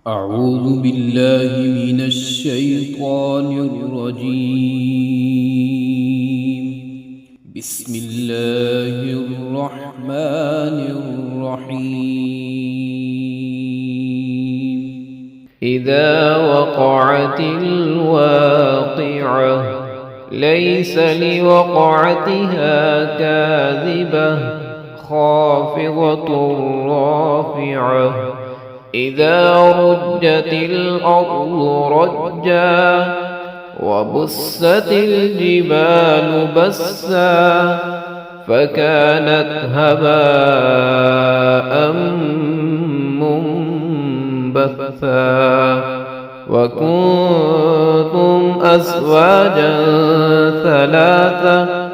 أعوذ بالله من الشيطان الرجيم. بسم الله الرحمن الرحيم. إذا وقعت الواقعة ليس لوقعتها كاذبة خافضة رافعة إذا رجت الأرض رجا وبست الجبال بسا فكانت هباء منبثا وكنتم أزواجا ثلاثة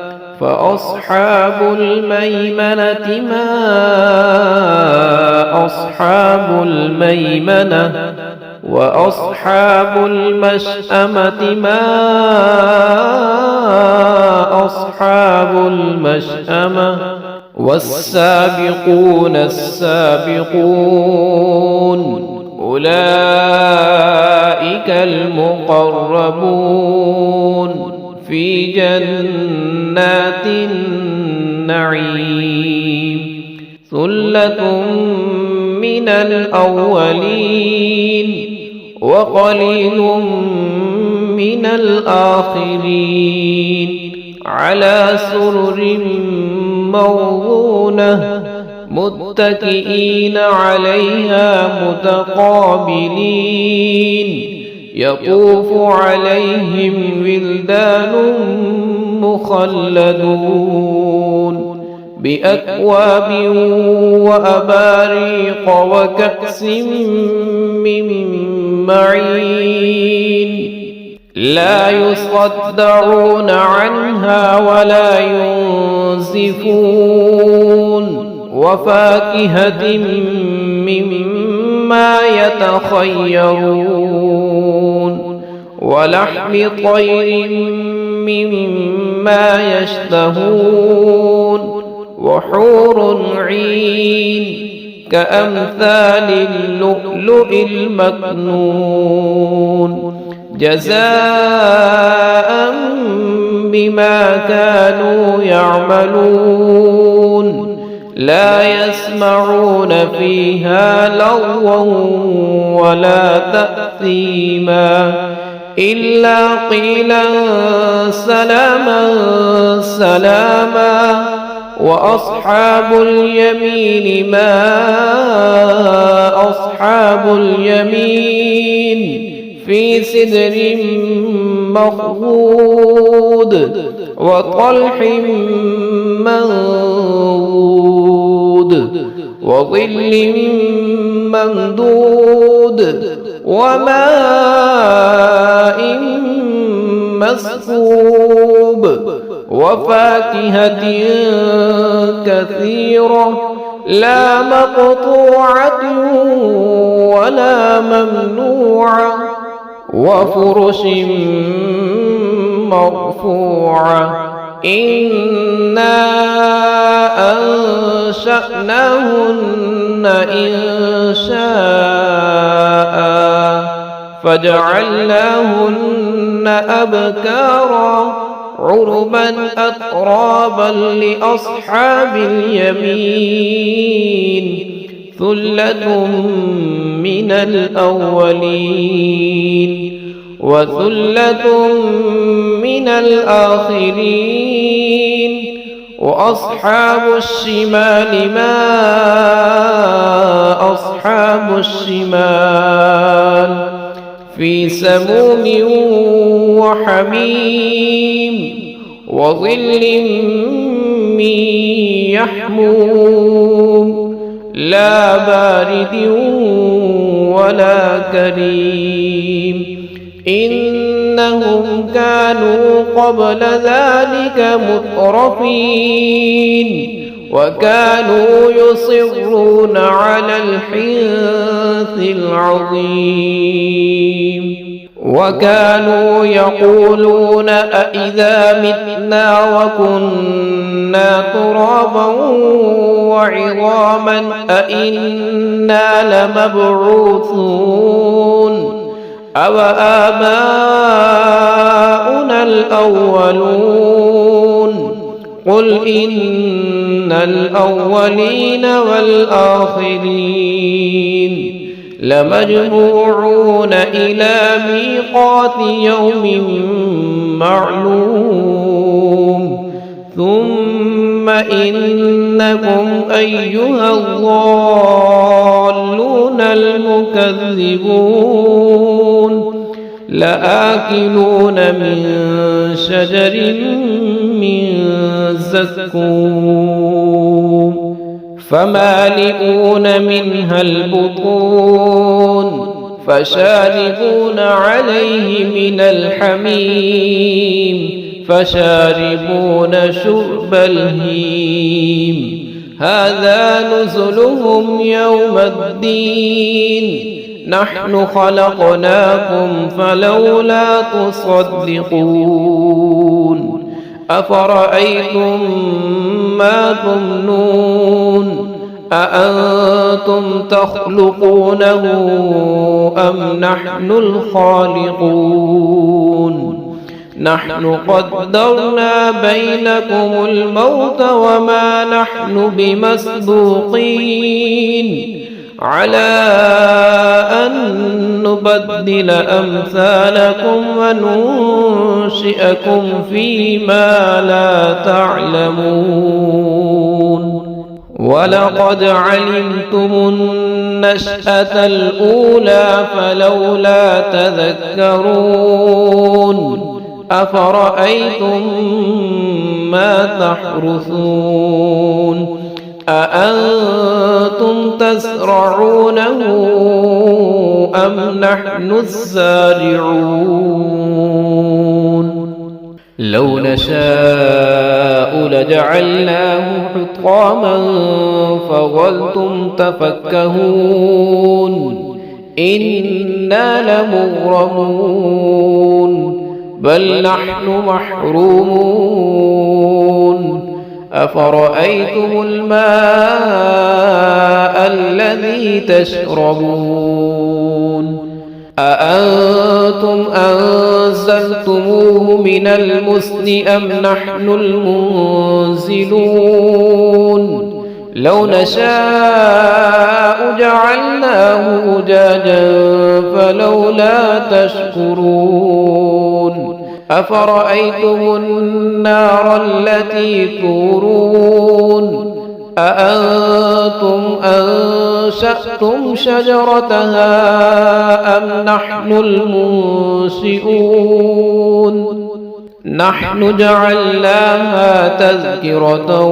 فأصحاب الميمنة ما أصحاب الميمنة وأصحاب المشأمة ما أصحاب المشأمة والسابقون السابقون أولئك المقربون في جنات النعيم ثلة من الأولين وقليل من الآخرين على سرر موضونة متكئين عليها متقابلين يطوف عليهم ولدان مخلدون بأكواب وأباريق وكأس من معين لا يصدعون عنها ولا ينزفون وفاكهة مما يتخيرون ولحم طير مما يشتهون وحور عين كأمثال اللؤلؤ المكنون جزاء بما كانوا يعملون لا يسمعون فيها لغوا ولا تأثيما إلا قيلا سلاما سلاما وأصحاب اليمين ما أصحاب اليمين في سدر مخضود وطلح منضود وظل ممدود وماء مسكوب وفاكهة كثيرة لا مقطوعة ولا ممنوعة وفرش مرفوعة إنا أنشأناهن إنشاء فجعلناهن أبكارا عربا أترابا لأصحاب اليمين ثلة من الأولين وثلة من الآخرين وأصحاب الشمال ما أصحاب الشمال في سموم وحميم وظل من يحموم لا بارد ولا كريم إنهم كانوا قبل ذلك مترفين وكانوا يصرون على الحنث العظيم وكانوا يقولون أإذا متنا وكنا ترابا وعظاما أإنا لمبعوثون أوآباؤنا الأولون قل إن الأولين والآخرين لمجموعون إلى ميقات يوم معلوم ثم إنكم أيها الضالون المكذبون لآكلون من شجر من زقوم فمالئون منها البطون فشاربون عليه من الحميم فشاربون شرب الهيم هذا نزلهم يوم الدين نحن خلقناكم فلولا تصدقون أفرأيتم ما تمنون أأنتم تخلقونه أم نحن الخالقون نحن قدرنا بينكم الموت وما نحن بمسبوقين على أن نبدل أمثالكم وننشئكم فيما لا تعلمون ولقد علمتم النشأة الأولى فلولا تذكرون أفرأيتم ما تحرثون أأنتم تزرعونه أم نحن الزارعون لو نشاء لجعلناه حطاما فظلتم تفكهون إنا لمغرمون بل نحن محرومون أفرأيتم الماء الذي تشربون أأنتم أنزلتموه من المزن أم نحن المنزلون لو نشاء جعلناه أجاجا فلولا تشكرون أفرأيتم النار التي تورون أأنتم أنشأتم شجرتها أم نحن المنشئون نحن جعلناها تذكرة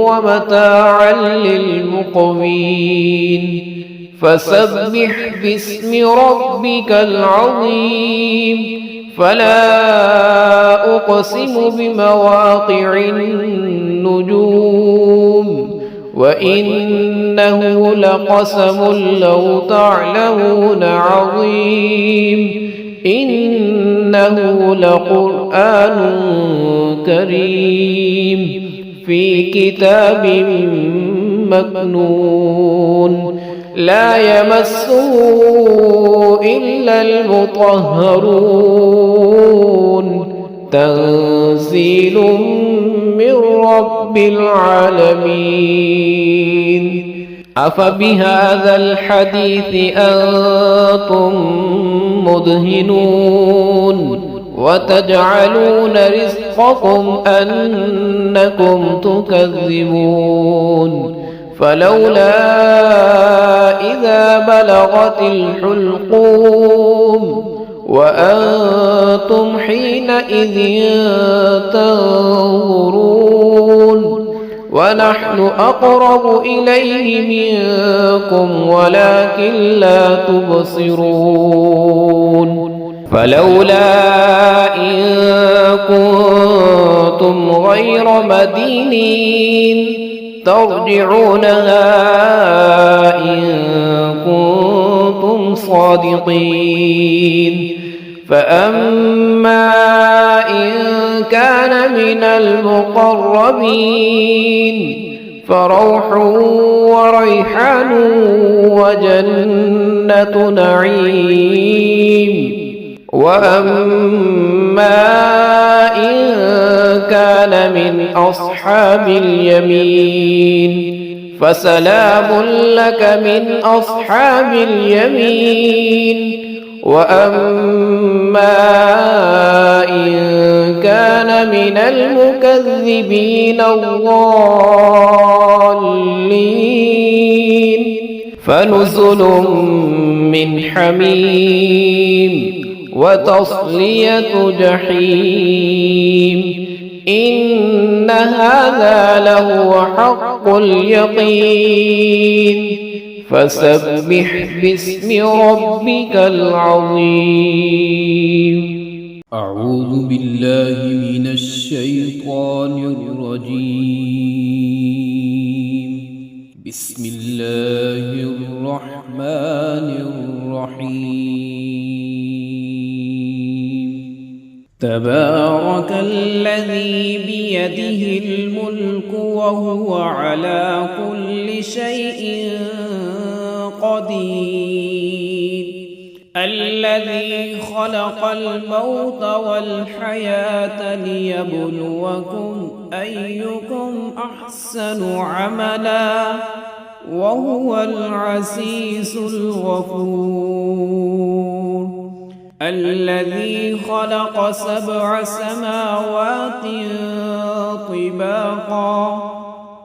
ومتاعا للمقوين فسبح باسم ربك العظيم فلا أقسم بمواقع النجوم وإنه لقسم لو تعلمون عظيم إنه لقرآن كريم في كتاب مكنون لا يمسه إلا المطهرون تنزيل من رب العالمين أفبهذا الحديث أنتم مدهنون وتجعلون رزقكم أنكم تكذبون فلولا إذا بلغت الحلقوم وأنتم حينئذ تنظرون ونحن أقرب إليه منكم ولكن لا تبصرون فلولا إن كنتم غير مدينين ترجعونها إن كنتم صادقين فأما إن كان من المقربين فروح وريحان وجنة نعيم. وأما إن كان من أصحاب اليمين فسلام لك من أصحاب اليمين. وأما إن كان من المكذبين الضالين فنزل من حميم وتصلية جحيم. إن هذا لهو حق اليقين. فسبح باسم ربك العظيم. أعوذ بالله من الشيطان الرجيم. بسم الله الرحمن الرحيم. تبارك الذي بيده الملك وهو على كل شيء قدير. الذي خلق الموت والحياة ليبلوكم أيكم أحسن عملا وهو العزيز الغفور. الذي خلق 7 سماوات طباقا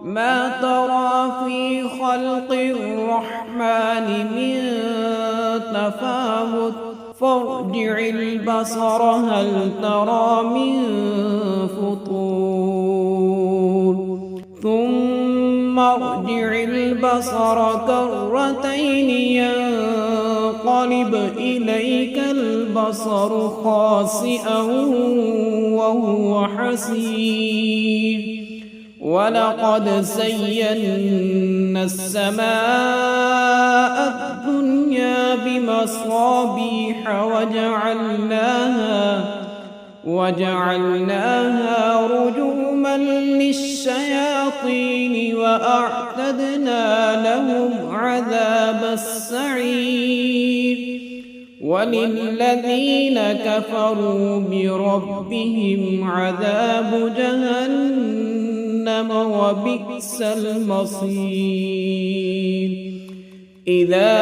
ما ترى في خلق الرحمن من تفاوت فارجع البصر هل ترى من فطور ثم ارجع البصر كرتين ينقلب إليك البصر خاسئا وهو حسير. ولقد زينا السماء الدنيا بمصابيح وجعلناها رجوما للشياطين وأعتدنا لهم عذاب السعير. وللذين كفروا بربهم عذاب جهنم وبئس المصير. إذا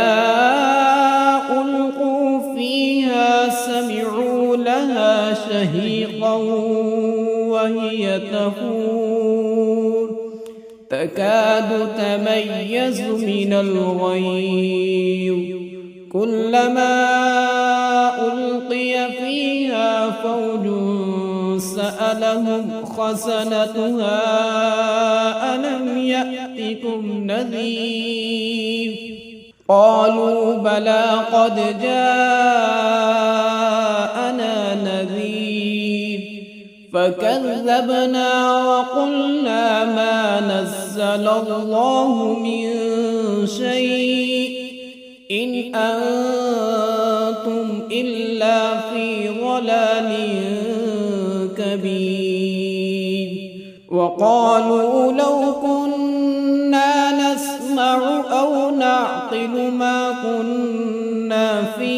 ألقوا فيها سمعوا لها شهيقا وهي تفور تكاد تميز من الغيظ. كلما ألقي فيها فوج سألهم خزنتها ألم يأتكم نذير قالوا بلى قد جاءنا نذير فكذبنا وقلنا ما نزل الله من شيء إن أنتم إلا في ضلال كبير. وقالوا لو كنا نسمع أو نعقل ما كنا في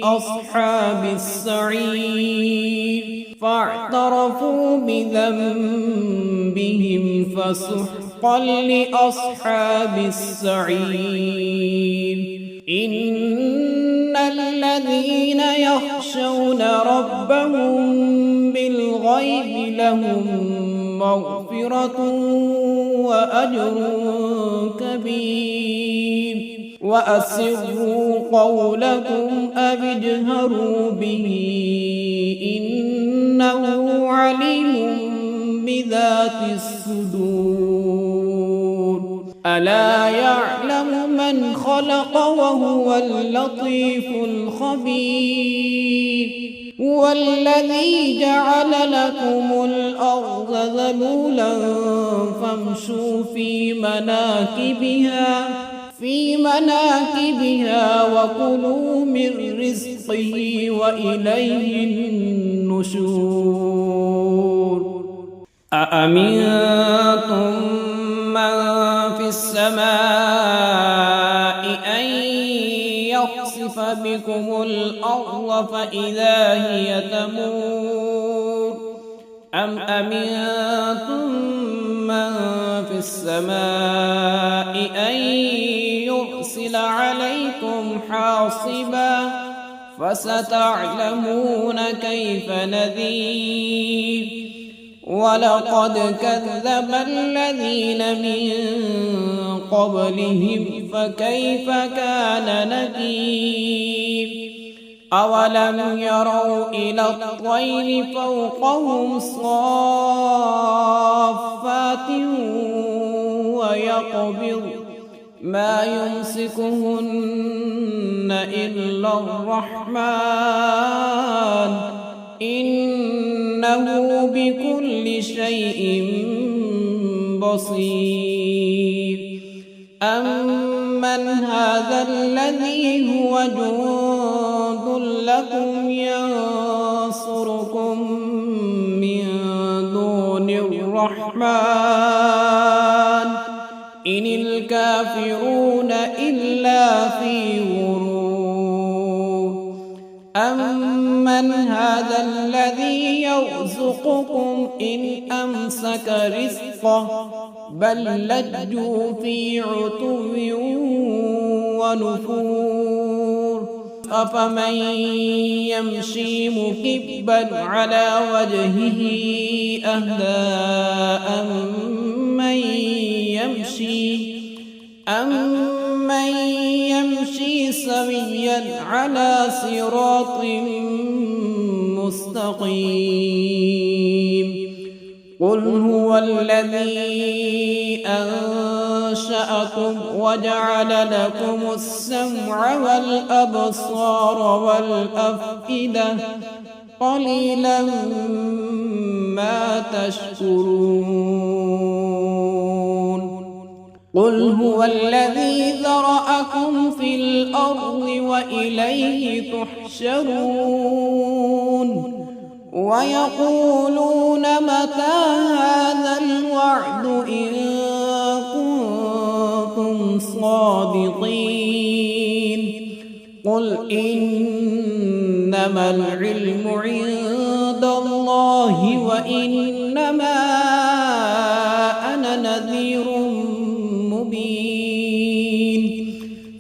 أصحاب السعير فاعترفوا بذنبهم فسحقا لأصحاب السعير. إن الذين يخشون ربهم بالغيب لهم مغفرة وأجر كبير. وأسروا قولكم أو اجهروا به إنه عليم بذات الصدور. ألا يعلم من خلق وهو اللطيف الخبير. هو الذي جعل لكم الأرض ذلولا فامشوا في مناكبها وكلوا من رزقه وإليه النشور. أأمنتم السماء أن يخسف بكم الأرض فإذا هي تمور أم أمنتم من في السماء أن يرسل عليكم حاصبا فستعلمون كيف نذير ولقد كذب الذين من قبلهم فكيف كان نكير أولم يروا إلى الطير فوقهم صافات ويقبض ما يمسكهن إلا الرحمن إنه بكل شيء بصير أمن هذا الذي هو جند لكم ينصركم من دون الرحمن إن الكافرون إلا في غرور أمن هذا الذي يرزقكم إن أمسك رزقه بل لجوا في عتو ونفور أفمن يمشي مكبا على وجهه أهدى أمن يمشي سويا على صراط مستقيم قل هو الذي أنشأكم وجعل لكم السمع والأبصار والأفئدة قليلا ما تشكرون قل هو الذي ذرأكم في الأرض وإليه تحشرون ويقولون متى هذا الوعد إن كنتم صادقين قل إنما العلم عند الله وإنما أنا نذير مبين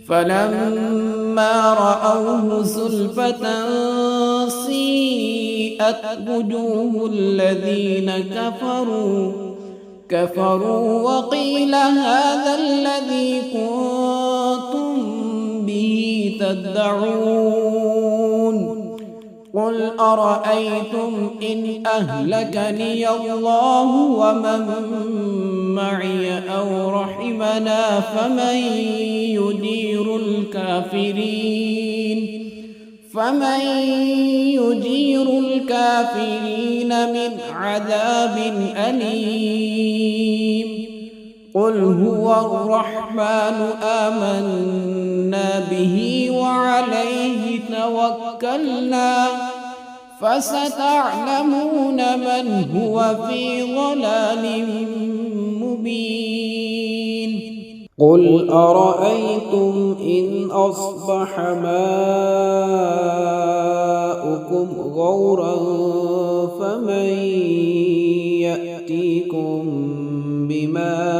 فلما رأوه زلفة سيئت وجوه الذين كفروا وقيل هذا الذي كنتم به تدعون قل أرأيتم إن أهلكني الله ومن معي أو رحمنا فمن يجير الكافرين من عذاب أليم قل هو الرحمن آمنا به وعليه توكلنا فستعلمون من هو في ضلال مبين قل أرأيتم إن أصبح ماؤكم غورا فمن يأتيكم بماء